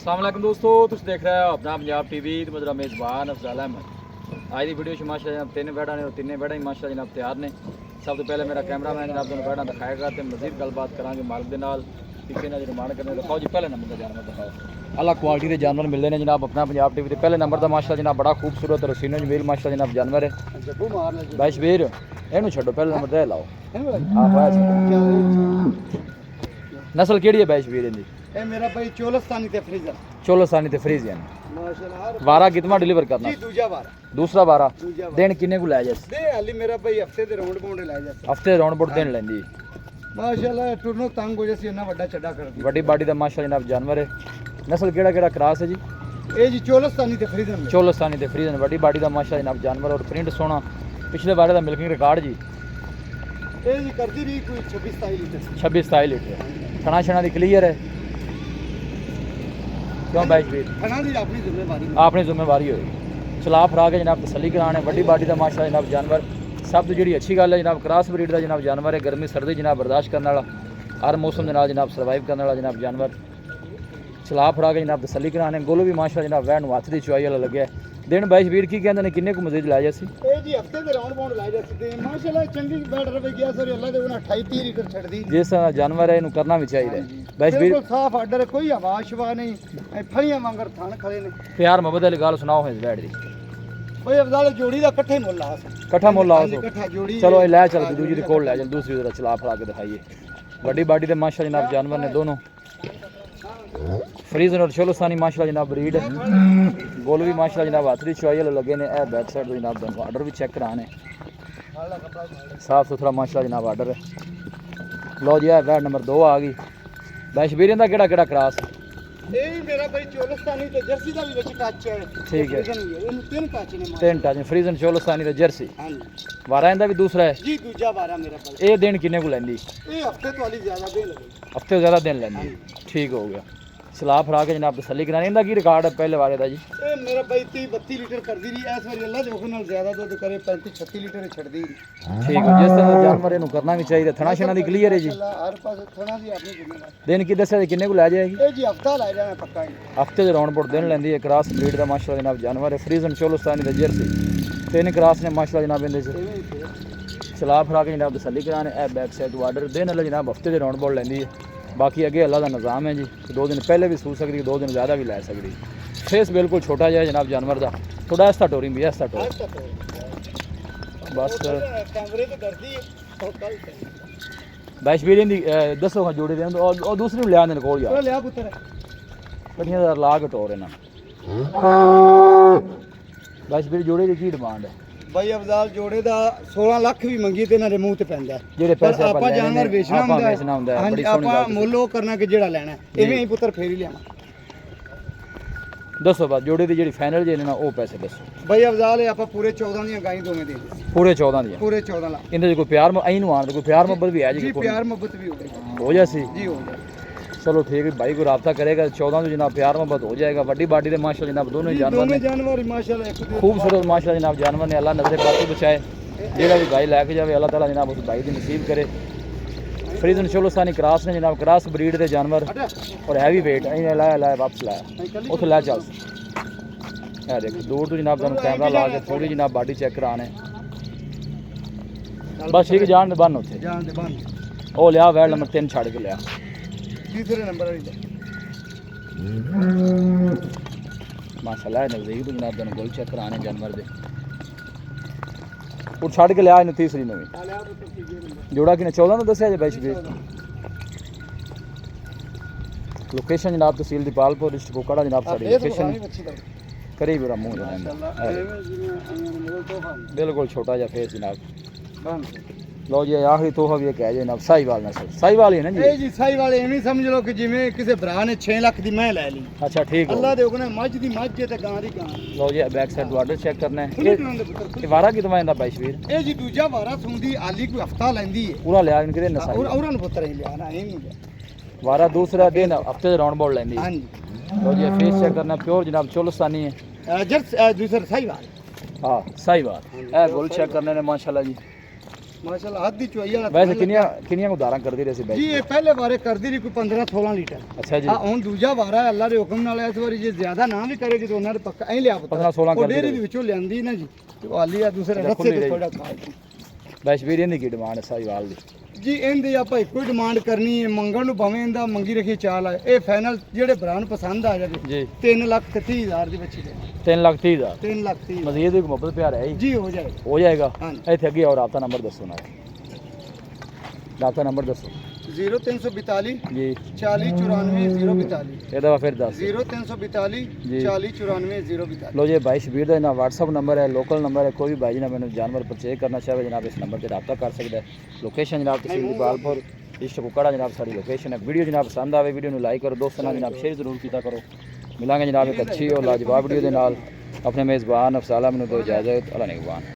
अस्सलाम वालेकुम दोस्तों, तुम देख रहे हो अपना पंजाब टीवी। तो मेरा मेज़बान अफजाल अहमद। आज की वीडियो माशाल्लाह जनाब तीन बैठा ने और तीन बैठा ही माशाल्लाह जनाब तैयार ने। सब तो पहले मेरा कैमरा मैन जनाब दोनों बैठा दिखाएगा तो मजीद गलबात करांगे मालिक के नाल किसी ने डिमांड करने दिखाओ जी। पहले नंबर का जानवर दिखाओ, अलग क्वालिटी के जानवर मिलते हैं जनाब अपना पंजाब टीवी के। पहले नंबर का माशाल्लाह जनाब बड़ा खूबसूरत रसीनो जमील माशाल्लाह जनाब जानवर है। भाई शबीर इनू छो पहले नंबर दे लाओ। नस्ल केड़ी है भाई शबीर इनकी? ए मेरा भाई चोलस्तानी ते फ्रीजर चोलस्तानी ते फ्रीजियन। माशाल्लाह वारा कितना डिलीवर करना? जी दूजा बार दूसरा वारा दूजा बार दिन किन्ने को लै जैस? दे हाली मेरा भाई हफ्ते दे राउंड बाउंड लै जा हफ्ते राउंड बोट दिन लेंदी माशाल्लाह टुरनो तंग हो जैसी इतना बड़ा चड्डा कर दी। बड़ी बाडी दा माशाल्लाह जनाब जानवर है। नस्ल केड़ा केड़ा क्रॉस है जी? ए जी चोलस्तानी ते फ्रीजर में चोलस्तानी ते फ्रीजियन बड़ी बाडी दा माशाल्लाह जनाब जानवर और प्रिंट सोना। पिछले बारे दा मिल्किंग रिकॉर्ड जी ए जी करदी रही कोई 26-27 लीटर 26-27 लीटर। खाना छना दी क्लियर है क्यों भाई शबीर? खाना दी अपनी जिम्मेवारी अपनी जिम्मेवारी होगी। चला फरा के जनाब तसली कराने बड़ी बाडी का माशाल्लाह जनाब जानवर। सब तो जी अच्छी गल है जनाब क्रॉस ब्रीड का जनाब जानवर है। गर्मी सर्दी जनाब बर्दाश्त करने वाला, हर मौसम के नाल जनाब सर्वाइव करने वाला जनाब जानवर। चला फरा के जनाब तसली कराने गोलो भी माशाल्लाह जनाब वैन हथ की चुआई वाला लगे। दिन भाई शबीर की कहते हैं किन्ने को मजीद लै जासी? ए जी हफ्ते दे राउंड बाउंड लै जा सकते माशाल्लाह चंगी बैठ रवे गया सर अल्लाह दे 28-30 लीटर छड़ दी। जिस जानवर है इनू करना भी चाहिए भाई शबीर। बिल्कुल साफ आर्डर है, कोई हवा शवा नहीं, फलियां वांगर थान खड़े ने। प्यार मोहब्बत वाली गल सुनाओ इस बैठ दी। कोई अफजाल जोड़ी दा इकट्ठे मुੱਲ आ कट्ठा मुੱਲ आओ तो इकट्ठा जोड़ी चलो ये लै चल के दूसरी कोल लै चल दूसरी जरा चला फरा के दिखाइए। बड़ी बाडी दे माशाल्लाह जनाब जानवर ने दोनों फ्रीजन और चोलस्तानी माशाल्लाह जनाब ब्रीड है। गोल भी माशाल्लाह जनाब हाथ की चुआई वाले लगे ने। ए बैक साइड तो जनाब दोनों आर्डर भी चेक कराने साफ सुथरा माशाल्लाह जनाब आर्डर है। लो जी बैड नंबर 2 आ गई। भाई शबीर इंदा केड़ा केड़ा क्रॉस? ए मेरा भाई चोलस्तानी ते जर्सी दा भी विच टच है। ठीक है ਇਹਨੂੰ ਤਿੰਨ ਟੱਚ ਨੇ तीन टच फ्रीजन चोलस्तानी ते जर्सी। ਹਾਂਜੀ वारा इंदा भी दूसरा है। ਜੀ ਦੂਜਾ ਵਾਰਾ ਮੇਰਾ ਭਾਈ ये दिन किन्ने को लैंदी? ਇਹ ਹਫਤੇ ਤੋਂ ਵਾਲੀ ਜ਼ਿਆਦਾ ਦੇ ਲਗੇ हफ्ते ज़्यादा दिन लैंदी। ठीक हो गया। सलाह फरा के जनाब तसली करानी। इंदा की रिकॉर्ड है पहले वारे दा जी? ਇਹ ਮੇਰਾ ਭਾਈ 30-32 ਲੀਟਰ ਕਰਦੀ ਰਹੀ ਇਸ ਵਾਰੀ ਅੱਲਾ ਦੇ ਹੁਕਮ ਨਾਲ ਜ਼ਿਆਦਾ ਦੁੱਧ ਕਰੇ 35-36 ਲੀਟਰ ਛੱਡਦੀ ठीक है जिस तरह जानवर इनू करना भी चाहिए। थना शना दी क्लियर है जी? ਅੱਲਾ ਹਰ ਪਾਸੇ ਥਣਾ ਦੀ ਆਪਣੀ ਜ਼ਿੰਮੇਵਾਰੀ। दिन की दस्या किन्ने को लै जाएगी? ਇਹ ਜੀ ਹਫਤਾ ਲੈ ਜਾਣਾ ਪੱਕਾ ਹੀ हफ्ते के राउंड बोट दिन लेंदी है। क्रॉस ब्रीड का माशाल्लाह जनाब जानवर है। फ्रीजन चोलस्तानी ते जर्सी तीन क्रॉस ने माशाल्लाह जनाब इंदे च। ਐਵੇਂ ਹੀ ਤੇ। चला फरा के जनाब तसली कराने। ए बैक साइड ऑर्डर दिन अल्लाह जनाब हफ्ते के राउंड बोट लेंदी है। बाकी अगे अल्लाह का निज़ाम है जी। 2 दिन पहले भी सू सकती है, 2 दिन ज़्यादा भी लै सकती। फेस बिल्कुल छोटा जाए जनाब जानवर का। थोड़ा ऐसा टोरी भी ऐसा टोर ਅੱਜ ਤੱਕ बस। ਕੈਮਰੇ ਤੋਂ ਡਰਦੀ ਹੈ ਉਹ ਕੱਲ भाई शबीर इंदी दसो हाँ जोड़ी दें और दूसरी लिया देने कोल यार ਲਿਆ ਪੁੱਤਰ कटियां ला के टोर इन्हां। भाई शबीर जोड़ी की की डिमांड है? ਭਾਈ ਅਫਜ਼ਾਲ ਜੋੜੇ ਦਾ 16 ਲੱਖ ਵੀ ਮੰਗੀ ਤੇ ਇਹਨਾਂ ਦੇ ਮੂੰਹ ਤੇ ਪੈਂਦਾ ਜਿਹੜੇ ਪੈਸੇ ਆਪਾਂ ਆਪਾਂ ਲੈਣੇ ਜਾਨਵਰ ਨੇ, ਵੇਚਣਾ ਆਪਾਂ ਹੁੰਦਾ ਵੇਚਣਾ ਹੁੰਦਾ ਹੈ। ਹਾਂਜੀ ਬੜੀ ਸੋਹਣੀ ਆਪਾਂ ਗੱਲ ਮੁੱਲ ਉਹ ਕਰਨਾ ਕਿ ਜਿਹੜਾ ਲੈਣਾ ਹੈ। ਇਵੇਂ ਹੀ ਪੁੱਤਰ ਫੇਰ ਹੀ ਲਿਆਵਾਂ। दसो बात जोड़ी की जी फाइनल जे लेना वो पैसे दसो। ਭਾਈ ਅਫਜ਼ਾਲ ਇਹ ਆਪਾਂ ਪੂਰੇ 14 ਦੀਆਂ ਗਾਈਂ ਦੋਵੇਂ ਦੇ ਦੇ पूरे 14 दी ਪੂਰੇ 14 ਲੱਖ इनके कोई प्यार अं आन कोई प्यार मोहब्बत भी है ਜੀ जी कोई ਪਿਆਰ ਮੁਹੱਬਤ ਵੀ ਹੋ ਗਈ हो जासी? ਜੀ ਹੋ ਗਿਆ चलो ठीक है भाई को रब्ता करेगा 14 तो जनाब प्यार मोहब्बत हो जाएगा। बड़ी बाडी के माशाल्लाह जनाब दोनों ही जानवर ਦੋਵੇਂ ने ਜਾਨਵਰ ਮਾਸ਼ਾਅੱਲਾ ਇੱਕ ਦੂਜੇ खूबसूरत माशाल्लाह जनाब जानवर ने। अल्लाह नजरे पाती बचाए जेड़ा भी भाई लैके जाए अल्लाह ताला जनाब उस भाई की नसीब करे। फ्रीजन चोलस्तानी क्रॉस ने जनाब क्रॉस ब्रीड के जानवर और हैवी वेट इन्हें लाया लाया वापस लाया उस लै चल। है देख दूर तो जनाब तुम कैमरा ला के थोड़ी जनाब बाडी चेक कराने बस ठीक जान दे बन उत्थे ਜਾਨ ਦੇ ਬੰਦ ओ लिया वैड नंबर 3 छड़ के लिया। ਤੀਸਰੇ ਨੰਬਰ ਵਾਲੀ ਦਾ माशाल्लाह नजदीक तो जनाब तुम गोल चेक कराने जानवर दे और छड़ के लिया इन तीसरी में भी ਆ ਲਿਆ ਪੁੱਤਰ ਤੀਜੇ ਨੰਬਰ जोड़ा कि 14 तो दसिया जे बैश भी। लोकेशन जनाब तहसील दीपालपुर डिस्ट्रिक्ट कोकड़ा जनाब साडी ਇਹ लोकेशन ਤਾਂ ਅੱਛੀ ਗੱਲ करीब मेरा मुंह जनाब ਮਾਸ਼ਾਅੱਲਾ ਐਵੇਂ ਜਿਵੇਂ ਮੋਲ ਤੋਹਫਾ बिल्कुल छोटा जा फेस जनाब। ਬੰਦ लो जी आखिरी तोहफा भी कह जनाब साहिवाल नस्ल साहिवाल ही है ना जी? ਇਹ ਜੀ ਸਾਈ ਵਾਲੇ ਐਵੇਂ ਸਮਝ ਲਓ ਕਿ ਜਿਵੇਂ ਕਿਸੇ ਭਰਾ ਨੇ 6 ਲੱਖ ਦੀ ਮੈਂ ਲੈ ਲਈ अच्छा ठीक हो। ਅੱਲਾ ਦੇ ਹੁਕਮ ਨਾਲ ਮੱਝ ਦੀ ਮੱਝ ਹੈ ਤੇ ਗਾਂ ਦੀ ਗਾਂ लो जी बैक साइड ऑर्डर चेक करना है ਖੁੱਲੇ ਟੁਰਨ ਦੇ ਪੁੱਤਰ ये वारा कितना इंदा भाई शबीर? ਇਹ ਜੀ ਦੂਜਾ ਵਾਰਾ ਸੁੰਦੀ ਆਲੀ ਕੋਈ ਹਫਤਾ ਲੈਂਦੀ ਹੈ पूरा लिया इनके नसा ਔਰ ਉਹਨਾਂ ਨੂੰ ਪੁੱਤਰ ਹੀ ਲਿਆ ਨਾ ਇਹ ਨਹੀਂ ਲਿਆ वारा दूसरा दिन हफ्ते से राउंड बाउंड लेंदी। ਹਾਂਜੀ लो जी फेस चेक करना प्योर जनाब चोलस्तानी है। ਜਰਸ ਦੂਸਰਾ ਸਾਈ ਵਾਲ हाँ साहिवाल ए गोल चेक करने ने माशाल्लाह जी ਮਾਸ਼ਾਅੱਲਾ ਹੱਦ ਦੀ ਚੁਆਈ ਵਾਲਾ ਵੈਸੇ ਕਿੰਨੀਆਂ ਉਦਾਰਾਂ ਕਰਦੀ ਰਹੀ ਸੀ ਬਾਈ ਜੀ ਇਹ ਪਹਿਲੇ ਵਾਰੇ ਕਰਦੀ ਰਹੀ ਕੋਈ 15-16 ਲੀਟਰ ਅੱਛਾ ਜੀ ਆ ਹੁਣ ਦੂਜਾ ਵਾਰਾ ਹੈ ਅੱਲਾ ਦੇ ਹੁਕਮ ਨਾਲ ਇਸ ਵਾਰੀ ਜੇ ਜ਼ਿਆਦਾ ਨਾ ਵੀ ਕਰੇਗੀ ਤਾਂ ਉਹਨਾਂ ਦੇ ਪੱਕਾ ਐਂ ਲਿਆ ਪਤਾ 15-16 ਉਹ ਕਰਦੀ ਡੇਰੀ ਰਹੀ। ਦੇ ਵਿੱਚੋਂ ਲਿਆਂਦੀ ਨਾ ਜੀ ਤੇ ਉਹ ਆਲੀ ਆ ਦੂਸਰੇ ਅੱਛਾ, ਰੱਸੇ ਖੁੱਲੀ ਤੇ ਰਹੀ। ਥੋੜਾ ਖਾ ਵੈਸ਼ ਵੀਰ ਇਹਦੀ ਕੀ ਡਿਮਾਂਡ ਹੈ ਸਾਹੀਵਾਲ ਦੀ ਜੀ ਇਹਦੀ ਆਪਾਂ ਇੱਕੋ ਹੀ ਡਿਮਾਂਡ ਕਰਨੀ ਹੈ ਮੰਗਣ ਨੂੰ ਭਾਵੇਂ ਇਹਦਾ ਮੰਗੀ ਰੱਖੀ ਚਾਲ ਹੈ ਇਹ ਫਾਈਨਲ ਜਿਹੜੇ ਭਰਾ ਨੂੰ ਪਸੰਦ ਆ ਜਾਵੇ ਜੀ 3,30,000 ਦੀ ਬੱਚੀ ਦੇ 3,30,000 3,30,000 ਮਜ਼ੀਦ ਵੀ ਮੁਹੱਬਤ ਪਿਆਰ ਹੈ ਜੀ ਜੀ ਹੋ ਜਾਏ ਹੋ ਜਾਏਗਾ ਹਾਂਜੀ। ਇੱਥੇ ਅੱਗੇ ਔਰ ਆਪਣਾ ਨੰਬਰ ਦੱਸੋ ਨਾ ਆਪਣਾ ਨੰਬਰ ਦੱਸੋ 0342 ਜੀ 4094 ਇਹਦਾ ਵਾ ਫਿਰ ਦੱਸ 0342 ਜੀ। 4094 लो जी भाई शबीर का जनाब व्हाट्सअप नंबर है लोकल नंबर है कोई भी भाई जनाब मैंने जानवर परचेज करना चाहे जनाब इस नंबर पर रब्ता कर सकता है लोकेशन जनाब तहसील इकबालपुर ईस्ट कुकड़ा जनाब सारी लोकेशन है वीडियो जनाब पसंद आवे वीडियो लाइक करो दोस्तों नाल जनाब शेयर जरूर किया करो मिलांगे जनाब एक अच्छी और लाजवाब वीडियो के नाल अपने मेज़बान अफसाला मैनू दो इजाज़त अल्लाह निगहबान।